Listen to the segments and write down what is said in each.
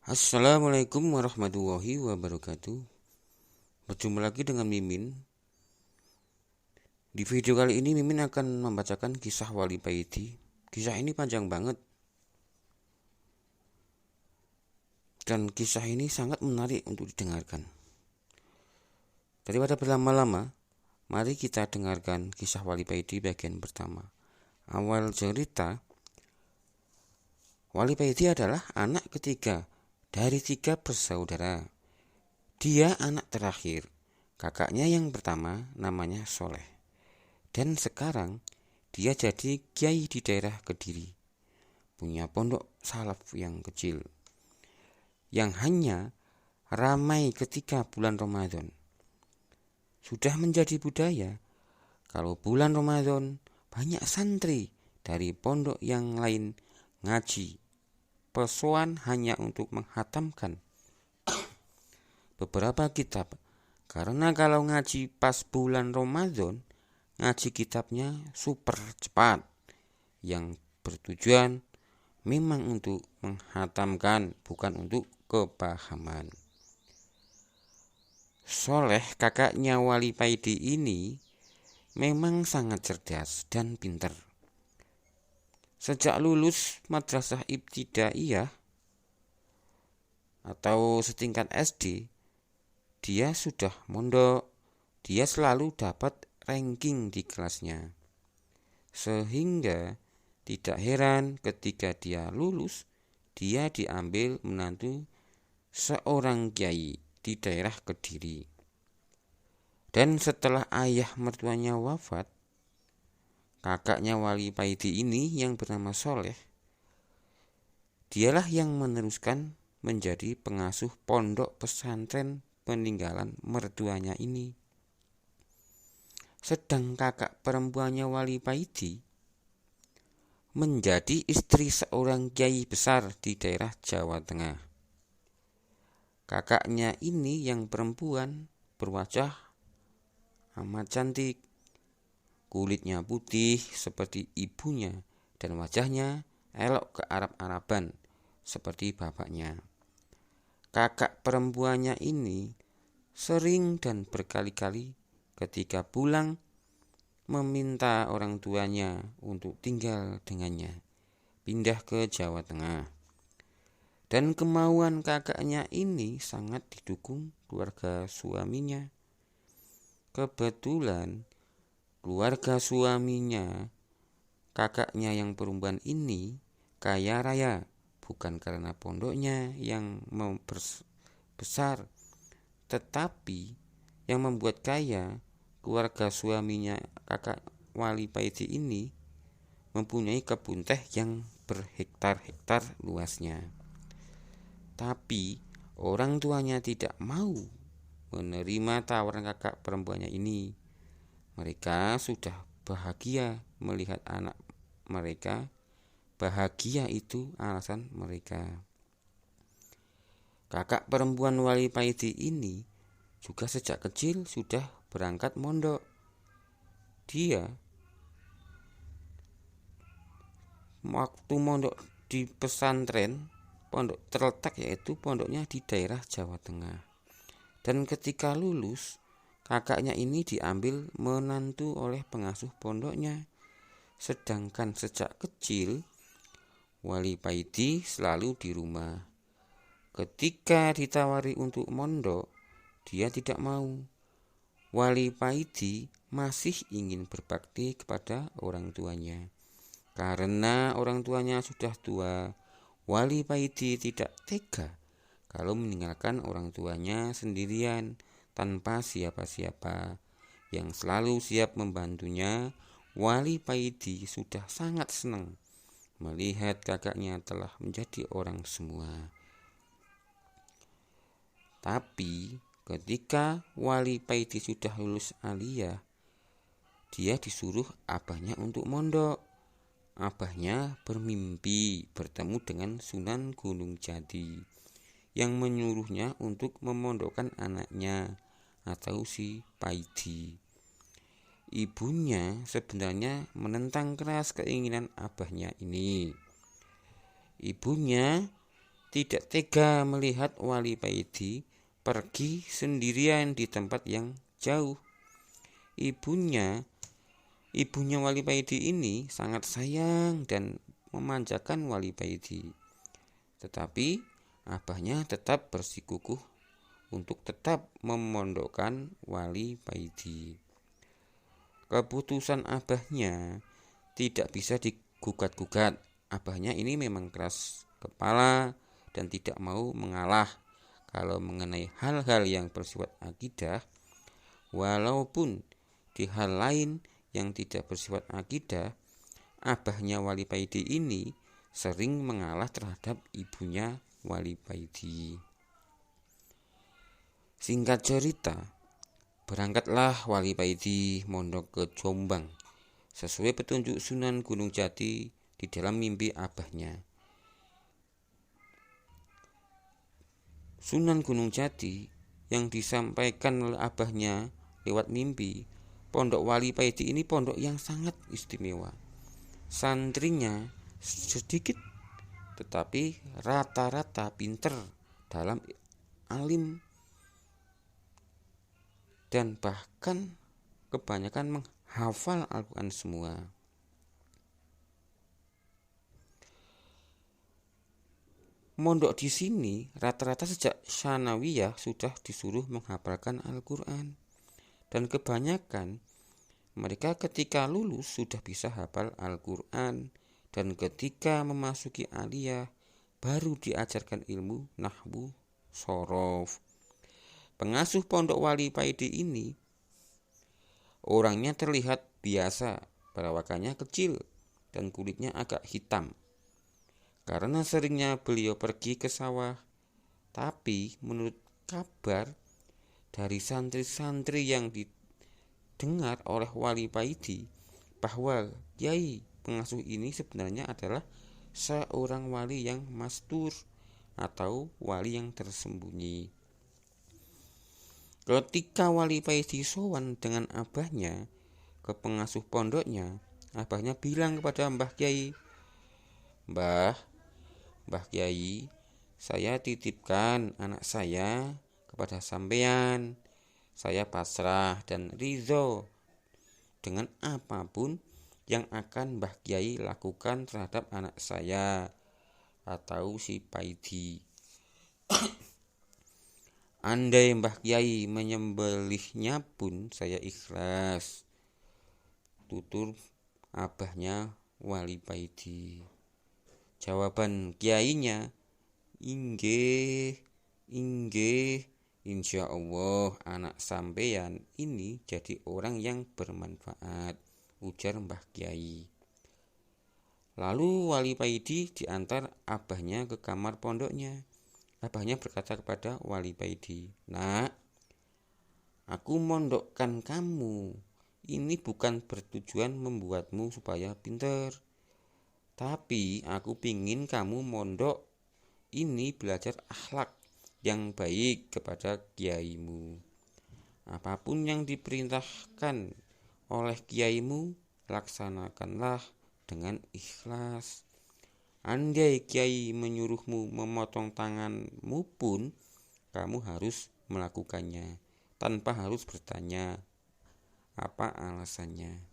Assalamualaikum warahmatullahi wabarakatuh. Berjumpa lagi dengan Mimin. Di video kali ini Mimin akan membacakan kisah Wali Paidi. Kisah ini panjang banget, dan kisah ini sangat menarik untuk didengarkan. Daripada berlama-lama, mari kita dengarkan kisah Wali Paidi bagian pertama. Awal cerita, Wali Paidi adalah anak ketiga dari 3 bersaudara. Dia anak terakhir. Kakaknya yang pertama namanya Soleh. Dan sekarang dia jadi kiai di daerah Kediri. Punya pondok salaf yang kecil, yang hanya ramai ketika bulan Ramadan. Sudah menjadi budaya, kalau bulan Ramadan banyak santri dari pondok yang lain ngaji. Persoalan hanya untuk menghatamkan beberapa kitab, karena kalau ngaji pas bulan Ramadan, ngaji kitabnya super cepat, yang bertujuan memang untuk menghatamkan, bukan untuk kepahaman. Soleh, kakaknya Wali Paidi ini, memang sangat cerdas dan pintar. Sejak lulus madrasah ibtidaiyah atau setingkat SD, dia sudah mondok. Dia selalu dapat ranking di kelasnya, sehingga tidak heran ketika dia lulus, dia diambil menantu seorang kiai di daerah Kediri. Dan setelah ayah mertuanya wafat, kakaknya Wali Paidi ini yang bernama Soleh, dialah yang meneruskan menjadi pengasuh pondok pesantren peninggalan mertuanya ini. Sedang kakak perempuannya Wali Paidi menjadi istri seorang kiai besar di daerah Jawa Tengah. Kakaknya ini yang perempuan berwajah amat cantik, kulitnya putih seperti ibunya, dan wajahnya elok ke Arab-Araban seperti bapaknya. Kakak perempuannya ini sering dan berkali-kali ketika pulang meminta orang tuanya untuk tinggal dengannya, pindah ke Jawa Tengah. Dan kemauan kakaknya ini sangat didukung keluarga suaminya. Kebetulan keluarga suaminya, kakaknya yang perempuan ini, kaya raya, bukan karena pondoknya yang besar, tetapi yang membuat kaya keluarga suaminya kakak Wali Paidi ini mempunyai kebun teh yang berhektar-hektar luasnya. Tapi orang tuanya tidak mau menerima tawaran kakak perempuannya ini. Mereka sudah bahagia melihat anak mereka. Bahagia itu alasan mereka. Kakak perempuan Wali Paidi ini juga sejak kecil sudah berangkat mondok. Dia waktu mondok di pesantren, pondok terletak yaitu pondoknya di daerah Jawa Tengah. Dan ketika lulus, kakaknya ini diambil menantu oleh pengasuh pondoknya. Sedangkan sejak kecil Wali Paidi selalu di rumah. Ketika ditawari untuk mondok, dia tidak mau. Wali Paidi masih ingin berbakti kepada orang tuanya. Karena orang tuanya sudah tua, Wali Paidi tidak tega kalau meninggalkan orang tuanya sendirian tanpa siapa-siapa. Yang selalu siap membantunya, Wali Paidi sudah sangat senang melihat kakaknya telah menjadi orang semua. Tapi ketika Wali Paidi sudah lulus aliyah, dia disuruh abahnya untuk mondok. Abahnya bermimpi bertemu dengan Sunan Gunung Jati yang menyuruhnya untuk memondokkan anaknya atau si Paidi. Ibunya sebenarnya menentang keras keinginan abahnya ini. Ibunya tidak tega melihat Wali Paidi pergi sendirian di tempat yang jauh. Ibunya Wali Paidi ini sangat sayang dan memanjakan Wali Paidi. Tetapi abahnya tetap bersikukuh untuk tetap memondokkan Wali Paidi. Keputusan abahnya tidak bisa digugat-gugat. Abahnya ini memang keras kepala dan tidak mau mengalah kalau mengenai hal-hal yang bersifat akidah, walaupun di hal lain yang tidak bersifat akidah, abahnya Wali Paidi ini sering mengalah terhadap ibunya Wali Paidi. Singkat cerita, berangkatlah Wali Paidi mondok ke Jombang sesuai petunjuk Sunan Gunung Jati di dalam mimpi abahnya. Sunan Gunung Jati yang disampaikan oleh abahnya lewat mimpi, pondok Wali Paidi ini pondok yang sangat istimewa. Santrinya sedikit tetapi rata-rata pinter dalam alim dan bahkan kebanyakan menghafal Al-Quran semua. Mondok di sini rata-rata sejak Tsanawiyah sudah disuruh menghafalkan Al-Quran. Dan kebanyakan mereka ketika lulus sudah bisa hafal Al-Quran. Dan ketika memasuki aliyah baru diajarkan ilmu nahwu, shorof. Pengasuh pondok Wali Paidi ini orangnya terlihat biasa, perawakannya kecil dan kulitnya agak hitam. Karena seringnya beliau pergi ke sawah. Tapi menurut kabar dari santri-santri yang didengar oleh Wali Paidi, bahwa Kiai pengasuh ini sebenarnya adalah seorang wali yang mastur atau wali yang tersembunyi. Ketika Wali Paidi sowan dengan abahnya ke pengasuh pondoknya, abahnya bilang kepada Mbah Kiai, Mbah Kiai, saya titipkan anak saya kepada sampean. Saya pasrah dan ridho dengan apapun yang akan Mbah Kiai lakukan terhadap anak saya atau si Paidi. Andai Mbah Kiai menyembelihnya pun saya ikhlas, tutur abahnya Wali Paidi. Jawaban kiainya, inggih, insya Allah anak sampeyan ini jadi orang yang bermanfaat, ujar Mbah Kiai. Lalu Wali Paidi diantar abahnya ke kamar pondoknya. Abahnya berkata kepada Wali Paidi, "Nak, aku mondokkan kamu. Ini bukan bertujuan membuatmu supaya pinter. Tapi aku pingin kamu mondok ini belajar akhlak yang baik kepada kiaimu. Apapun yang diperintahkan oleh kiaimu, laksanakanlah dengan ikhlas. Andai kiai menyuruhmu memotong tanganmu pun, kamu harus melakukannya tanpa harus bertanya apa alasannya."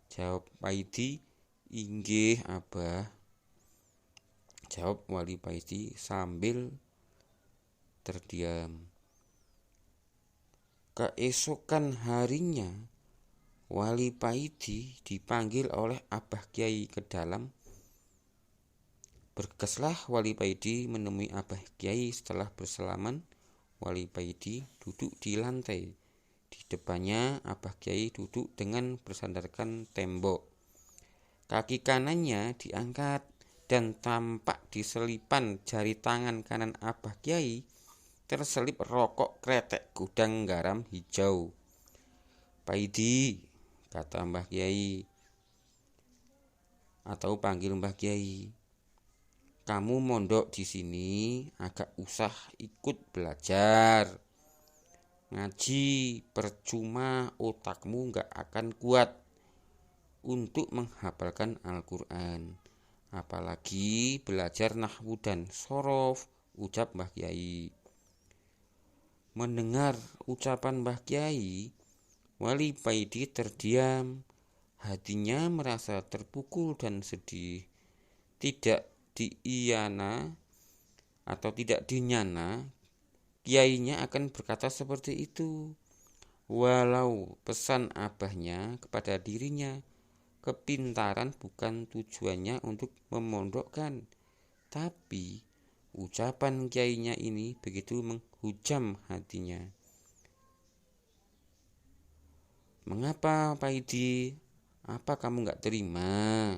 Jawab Paidi, "Inggih abah," jawab Wali Paidi sambil terdiam. Keesokan harinya Wali Paidi dipanggil oleh Abah Kiai ke dalam. Bergegaslah Wali Paidi menemui Abah Kiai. Setelah bersalaman, Wali Paidi duduk di lantai. Di depannya Abah Kiai duduk dengan bersandarkan tembok. Kaki kanannya diangkat dan tampak di selipan jari tangan kanan Abah Kiai terselip rokok kretek gudang garam hijau. "Paidi," kata Mbah Kiai, atau panggil Mbah Kiai, "kamu mondok di sini agak usah ikut belajar. Ngaji percuma, otakmu gak akan kuat untuk menghafalkan Al-Quran. apalagi belajar nahwu dan shorof, ucap Mbah Kyai. Mendengar ucapan Mbah Kyai, Wali Paidi terdiam. Hatinya merasa terpukul dan sedih. Tidak dinyana, kiainya akan berkata seperti itu. Walau pesan abahnya kepada dirinya, kepintaran bukan tujuannya untuk memondokkan, tapi ucapan kiainya ini begitu menghujam hatinya. Mengapa Paidi? Apa kamu gak terima?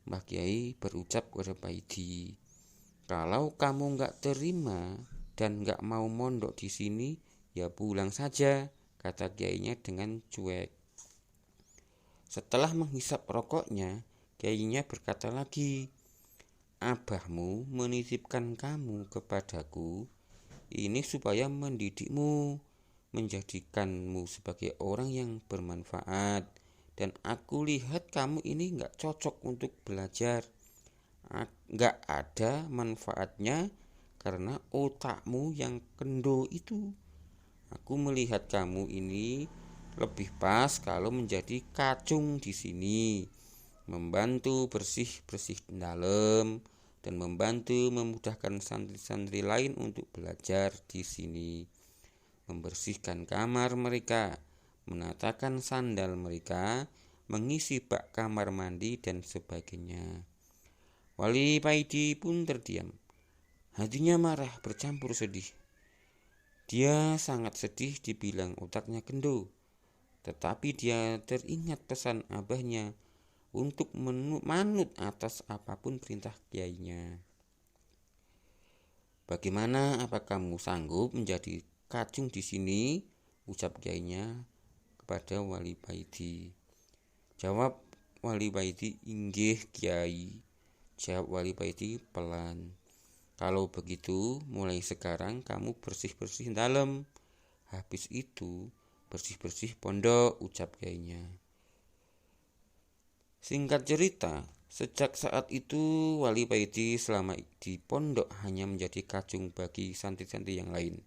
Mbah Kyai berucap kepada Paidi, kalau kamu gak terima dan gak mau mondok di sini, ya pulang saja, kata kiainya dengan cuek. Setelah menghisap rokoknya, kiainya berkata lagi, abahmu menitipkan kamu kepadaku ini supaya mendidikmu, menjadikanmu sebagai orang yang bermanfaat, dan aku lihat kamu ini gak cocok untuk belajar, gak ada manfaatnya karena otakmu yang kendo itu. Aku melihat kamu ini lebih pas kalau menjadi kacung di sini, membantu bersih-bersih dalam dan membantu memudahkan santri-santri lain untuk belajar di sini, membersihkan kamar mereka, menatakan sandal mereka, mengisi bak kamar mandi dan sebagainya. Wali Paidi pun terdiam. Hatinya marah bercampur sedih. Dia sangat sedih dibilang otaknya kendo, tetapi dia teringat pesan abahnya untuk manut atas apapun perintah kiainya. Bagaimana, apa kamu sanggup menjadi kacung di sini? Ucap kiainya kepada Wali Paidi. Jawab Wali Paidi, inggih Kyai. Jawab Wali Paidi pelan. Kalau begitu, mulai sekarang kamu bersih-bersih dalam. Habis itu, bersih-bersih pondok, ucap kiainya. Singkat cerita, sejak saat itu Wali Paidi selama di pondok hanya menjadi kacung bagi santri-santri yang lain.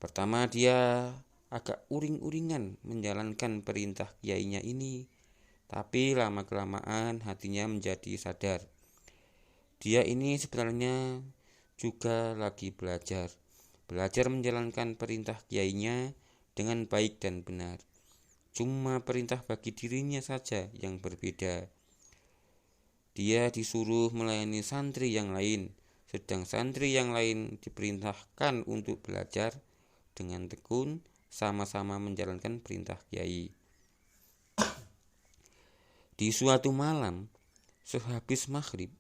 Pertama, dia agak uring-uringan menjalankan perintah kiainya ini, tapi lama-kelamaan hatinya menjadi sadar. Dia ini sebenarnya juga lagi belajar menjalankan perintah kiainya dengan baik dan benar. Cuma perintah bagi dirinya saja yang berbeda. Dia disuruh melayani santri yang lain, sedang santri yang lain diperintahkan untuk belajar dengan tekun, sama-sama menjalankan perintah kiai. Di suatu malam, sehabis maghrib,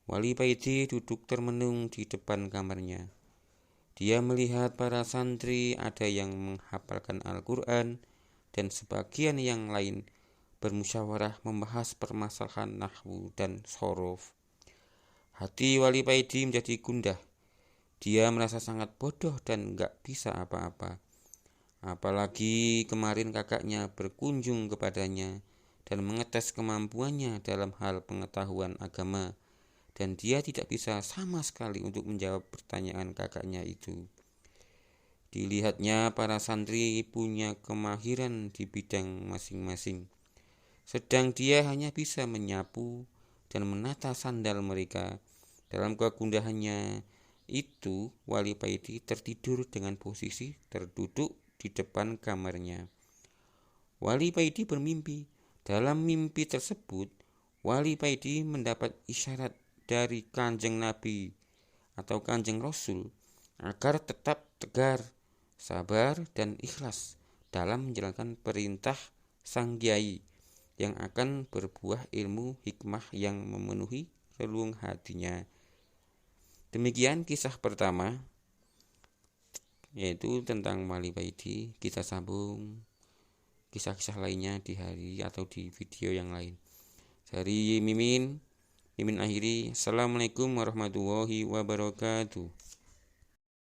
Wali Paidi duduk termenung di depan kamarnya. Dia melihat para santri, ada yang menghafalkan Al-Quran, dan sebagian yang lain bermusyawarah membahas permasalahan nahwu dan shorof. Hati Wali Paidi menjadi gundah. Dia merasa sangat bodoh dan gak bisa apa-apa. Apalagi kemarin kakaknya berkunjung kepadanya dan mengetes kemampuannya dalam hal pengetahuan agama, dan dia tidak bisa sama sekali untuk menjawab pertanyaan kakaknya itu. Dilihatnya para santri punya kemahiran di bidang masing-masing, sedang dia hanya bisa menyapu dan menata sandal mereka. Dalam kegundahannya itu, Wali Paidi tertidur dengan posisi terduduk di depan kamarnya. Wali Paidi bermimpi. Dalam mimpi tersebut, Wali Paidi mendapat isyarat dari Kanjeng Nabi atau Kanjeng Rasul agar tetap tegar, sabar, dan ikhlas dalam menjalankan perintah sang kiai yang akan berbuah ilmu hikmah yang memenuhi relung hatinya. Demikian kisah pertama, yaitu tentang Wali Paidi. Kita sambung kisah-kisah lainnya di hari atau di video yang lain. Dari Mimin akhiri. Assalamualaikum warahmatullahi wabarakatuh.